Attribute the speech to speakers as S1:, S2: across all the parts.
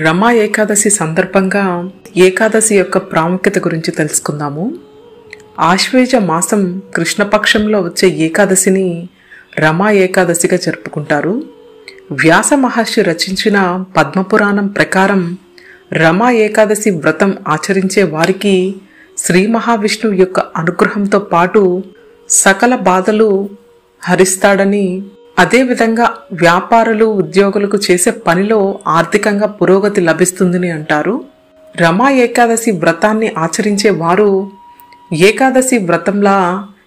S1: రమా ఏకాదశి సందర్భంగా ఏకాదశి యొక్క ప్రాముఖ్యత గురించి తెలుసుకుందాము. ఆశ్వేజ మాసం కృష్ణపక్షంలో వచ్చే ఏకాదశిని రమా ఏకాదశిగా జరుపుకుంటారు. వ్యాస మహర్షి రచించిన పద్మపురాణం ప్రకారం రమా ఏకాదశి వ్రతం ఆచరించే వారికి శ్రీ మహావిష్ణువు యొక్క అనుగ్రహంతో పాటు సకల బాధలు హరిస్తాడని, అదేవిధంగా వ్యాపారులు ఉద్యోగులకు చేసే పనిలో ఆర్థికంగా పురోగతి లభిస్తుందని అంటారు. రమా ఏకాదశి వ్రతాన్ని ఆచరించే వారు ఏకాదశి వ్రతంలా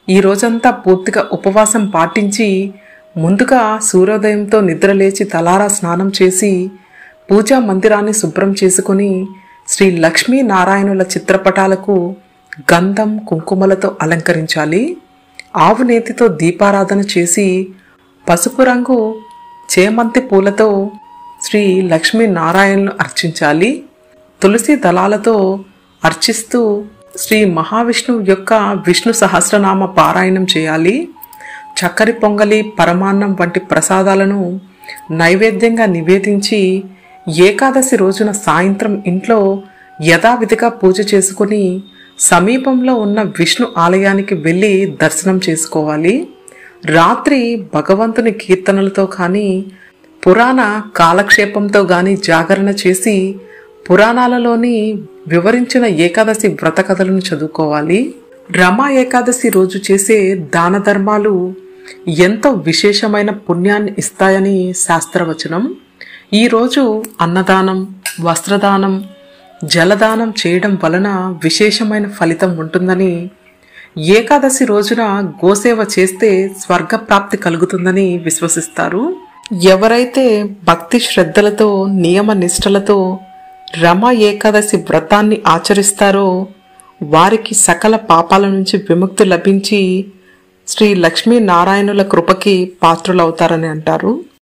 S1: ఈ రోజంతా పూర్తిగా ఉపవాసం పాటించి ముందుగా సూర్యోదయంతో నిద్రలేచి తలారా స్నానం చేసి పూజా మందిరాన్ని శుభ్రం చేసుకుని శ్రీ లక్ష్మీనారాయణుల చిత్రపటాలకు గంధం కుంకుమలతో అలంకరించాలి. ఆవు నేతితో దీపారాధన చేసి పసుపు రంగు చేమంతి పూలతో శ్రీ లక్ష్మీనారాయణను అర్చించాలి. తులసి దళాలతో అర్చిస్తూ శ్రీ మహావిష్ణువు యొక్క విష్ణు సహస్రనామ పారాయణం చేయాలి. చక్కెర పొంగలి, పరమాన్నం వంటి ప్రసాదాలను నైవేద్యంగా నివేదించి ఏకాదశి రోజున సాయంత్రం ఇంట్లో యథావిధిగా పూజ చేసుకుని సమీపంలో ఉన్న విష్ణు ఆలయానికి వెళ్ళి దర్శనం చేసుకోవాలి. రాత్రి భగవంతుని కీర్తనలతో కానీ పురాణ కాలక్షేపంతో కానీ జాగరణ చేసి పురాణాలలోని వివరించిన ఏకాదశి వ్రత కథలను చదువుకోవాలి. రమా ఏకాదశి రోజు చేసే దాన ధర్మాలు ఎంతో విశేషమైన పుణ్యాన్ని ఇస్తాయని శాస్త్రవచనం. ఈరోజు అన్నదానం, వస్త్రదానం, జలదానం చేయడం వలన విశేషమైన ఫలితం ఉంటుందని, ఏకాదశి రోజున గోసేవ చేస్తే స్వర్గప్రాప్తి కలుగుతుందని విశ్వసిస్తారు. ఎవరైతే భక్తి శ్రద్ధలతో నియమ నిష్టలతో రమా ఏకాదశి వ్రతాన్ని ఆచరిస్తారో వారికి సకల పాపాల నుంచి విముక్తి లభించి శ్రీ లక్ష్మీనారాయణుల కృపకి పాత్రులవుతారని అంటారు.